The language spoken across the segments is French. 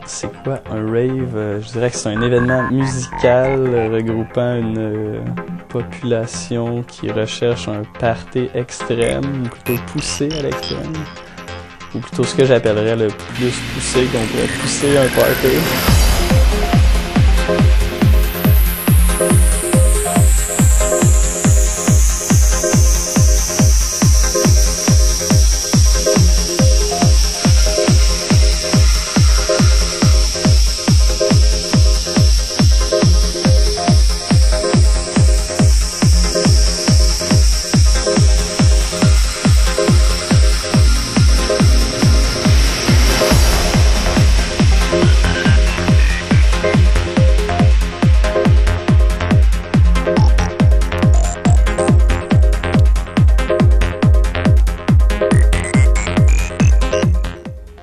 C'est quoi un rave? Je dirais que c'est un événement musical regroupant une population qui recherche un party extrême, ou plutôt poussé à l'extrême. Ou plutôt ce que j'appellerais le plus poussé qu'on pourrait pousser un party.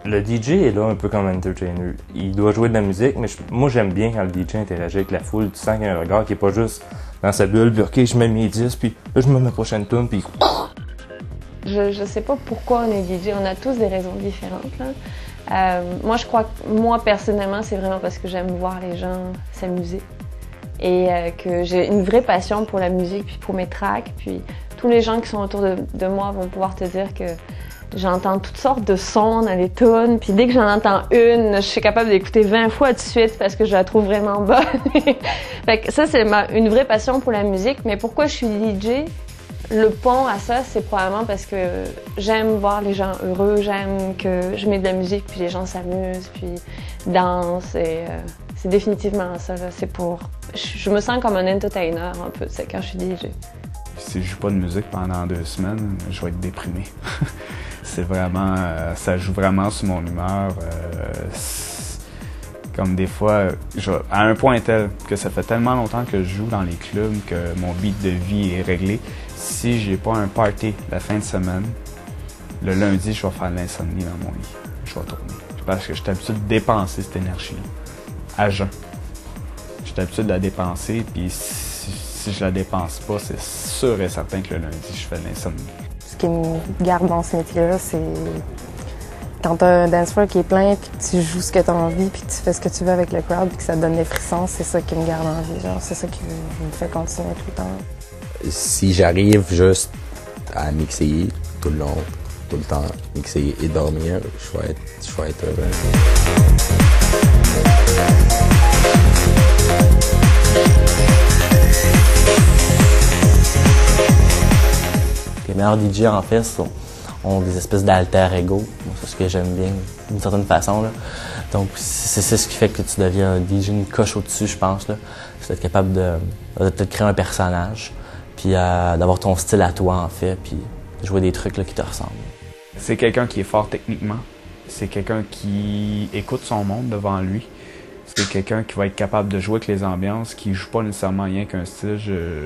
Le DJ est là un peu comme un entertainer. Il doit jouer de la musique, mais moi j'aime bien quand le DJ interagit avec la foule. Tu sens qu'il y a un regard qui est pas juste dans sa bulle, puis ok, je mets mes 10, puis là je mets ma prochaine tune, puis... Je sais pas pourquoi on est DJ, on a tous des raisons différentes, là. Moi je crois que, moi personnellement, c'est vraiment parce que j'aime voir les gens s'amuser. Et que j'ai une vraie passion pour la musique, puis pour mes tracks, puis tous les gens qui sont autour de moi vont pouvoir te dire que j'entends toutes sortes de sons dans les tunes, puis dès que j'en entends une, je suis capable d'écouter 20 fois de suite parce que je la trouve vraiment bonne. Fait que ça, c'est une vraie passion pour la musique. Mais pourquoi je suis DJ? Le pont à ça, c'est probablement parce que j'aime voir les gens heureux, j'aime que je mets de la musique, puis les gens s'amusent, puis dansent, et c'est définitivement ça, là. C'est pour... Je me sens comme un entertainer, un peu, c'est quand je suis DJ. Si je joue pas de musique pendant 2 semaines, je vais être déprimé. C'est vraiment, ça joue vraiment sur mon humeur. Comme des fois, à un point tel que ça fait tellement longtemps que je joue dans les clubs que mon beat de vie est réglé. Si j'ai pas un party la fin de semaine, le lundi, je vais faire de l'insomnie dans mon lit. Je vais tourner. Parce que je suis habitué de dépenser cette énergie-là à jeun. Je suis habitué de la dépenser, puis si je la dépense pas, c'est sûr et certain que le lundi, je fais de l'insomnie. Ce qui me garde dans ce métier-là, c'est quand tu as un dance floor qui est plein, puis que tu joues ce que tu as envie, puis que tu fais ce que tu veux avec le crowd, puis que ça te donne des frissons, c'est ça qui me garde en vie. C'est ça qui me fait continuer tout le temps. Si j'arrive juste à mixer tout le long, tout le temps, mixer et dormir, je vais être heureux. Les meilleurs DJ, en fait, ont des espèces d'alter ego. C'est ce que j'aime bien, d'une certaine façon, là. Donc, c'est ce qui fait que tu deviens un DJ une coche au-dessus, je pense, là. C'est d'être capable de peut-être créer un personnage, puis d'avoir ton style à toi, en fait, puis de jouer des trucs là, qui te ressemblent. C'est quelqu'un qui est fort techniquement. C'est quelqu'un qui écoute son monde devant lui. C'est quelqu'un qui va être capable de jouer avec les ambiances, qui joue pas nécessairement rien qu'un style.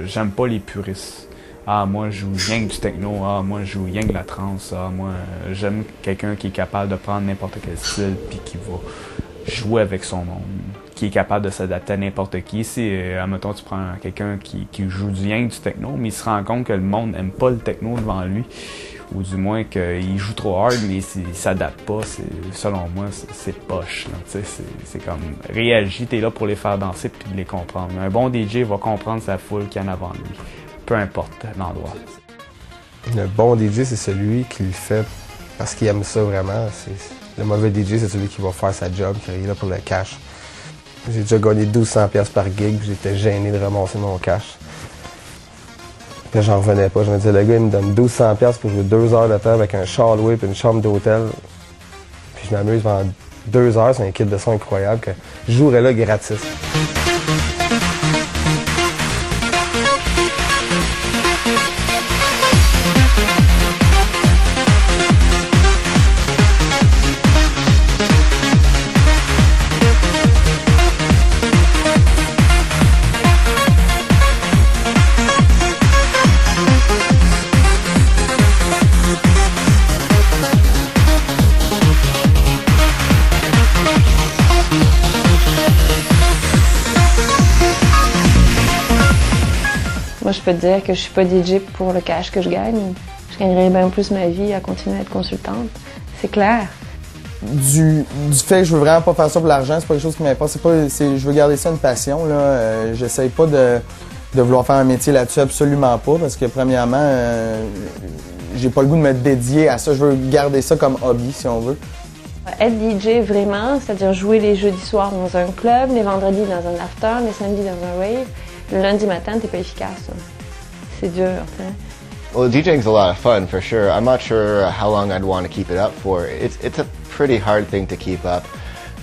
J'aime pas les puristes. Ah, moi, je joue rien que du techno. Ah, moi, je joue rien que de la trance. Ah, moi, j'aime quelqu'un qui est capable de prendre n'importe quel style puis qui va jouer avec son monde, qui est capable de s'adapter à n'importe qui. Si, admettons, tu prends quelqu'un qui joue rien que du techno, mais il se rend compte que le monde n'aime pas le techno devant lui, ou du moins qu'il joue trop hard, mais il s'adapte pas, selon moi, c'est poche. C'est comme, réagis, t'es là pour les faire danser puis de les comprendre. Un bon DJ va comprendre sa foule qui est en avant de lui, peu importe l'endroit. Le bon DJ, c'est celui qui le fait parce qu'il aime ça vraiment. Le mauvais DJ, c'est celui qui va faire sa job, qui est là pour le cash. J'ai déjà gagné 1200$ par gig, j'étais gêné de ramasser mon cash. Puis j'en revenais pas. Je me disais, le gars, il me donne 1200$ pour jouer 2 heures de temps avec un char loué et une chambre d'hôtel. Puis je m'amuse pendant 2 heures, c'est un kit de son incroyable que je jouerais là gratis. Moi, je peux te dire que je suis pas DJ pour le cash que je gagne. Je gagnerais bien plus ma vie à continuer à être consultante. C'est clair. Du fait que je veux vraiment pas faire ça pour l'argent, c'est pas quelque chose qui m'importe. Je veux garder ça une passion, là. J'essaye pas de vouloir faire un métier là-dessus, absolument pas, parce que premièrement, j'ai pas le goût de me dédier à ça. Je veux garder ça comme hobby, si on veut. Être DJ vraiment, c'est-à-dire jouer les jeudis soirs dans un club, les vendredis dans un after, les samedis dans un rave, le lundi matin, t'es pas efficace. C'est dur, tu sais. Well, DJing's a lot of fun for sure. I'm not sure how long I'd want to keep it up for. It's a pretty hard thing to keep up.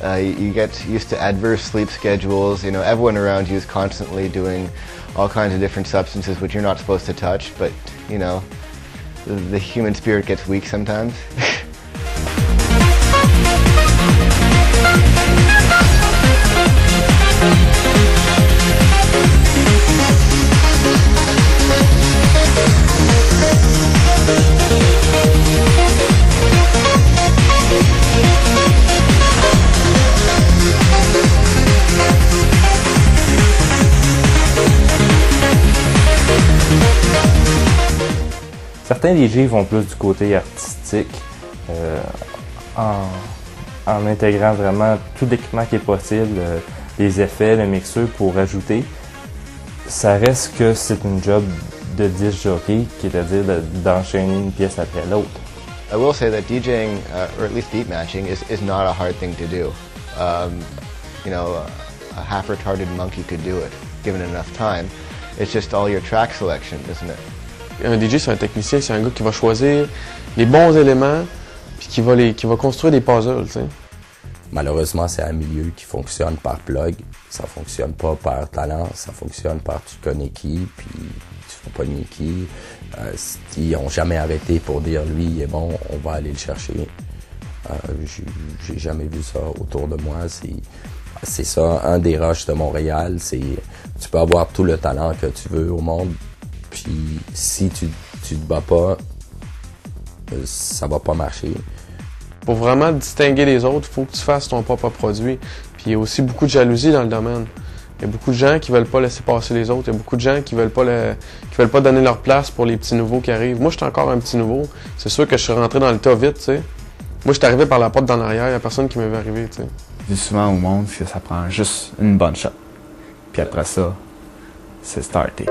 You get used to adverse sleep schedules. You know, everyone around you is constantly doing all kinds of different substances which you're not supposed to touch. But you know, the human spirit gets weak sometimes. Certains DJ vont plus du côté artistique, en intégrant vraiment tout l'équipement qui est possible, les effets, le mixeur pour ajouter. Ça reste que c'est une job de disc jockey, qui est à dire d'enchaîner une pièce après l'autre. I will say that DJing, or at least beat matching, is not a hard thing to do. You know, a half-retarded monkey could do it, given enough time. It's just all your track selection, isn't it? Un DJ, c'est un technicien, c'est un gars qui va choisir les bons éléments puis qui va construire des puzzles, tu sais. Malheureusement, c'est un milieu qui fonctionne par plug. Ça fonctionne pas par talent, ça fonctionne par tu connais qui, puis tu fais pas ni qui. Ils n'ont jamais arrêté pour dire lui il est bon, on va aller le chercher. J'ai jamais vu ça autour de moi. C'est ça, un des rushs de Montréal, c'est tu peux avoir tout le talent que tu veux au monde. Puis si tu te bats pas, ça va pas marcher. Pour vraiment distinguer les autres, il faut que tu fasses ton propre produit. Puis il y a aussi beaucoup de jalousie dans le domaine. Il y a beaucoup de gens qui veulent pas laisser passer les autres. Il y a beaucoup de gens qui veulent pas donner leur place pour les petits nouveaux qui arrivent. Moi, je suis encore un petit nouveau. C'est sûr que je suis rentré dans le tas vite, tu sais. Moi, je suis arrivé par la porte d'en arrière. Il y a personne qui m'est vu arriver, tu sais. Je dis souvent au monde que ça prend juste une bonne shot. Puis après ça, c'est starté.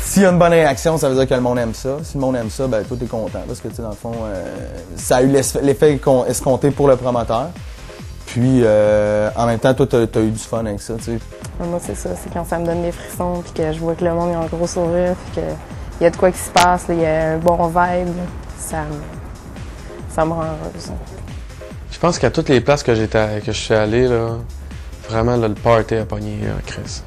S'il y a une bonne réaction, ça veut dire que le monde aime ça. Si le monde aime ça, ben toi t'es content parce que tu sais dans le fond, ça a eu l'effet escompté pour le promoteur. Puis en même temps, toi t'as eu du fun avec ça, tu sais. Moi c'est ça, c'est quand ça me donne des frissons puis que je vois que le monde a un gros sourire puis qu'il y a de quoi qui se passe, il y a un bon vibe, ça me rend heureuse. Je pense qu'à toutes les places que je suis allé, là, vraiment là, le party a pogné Chris.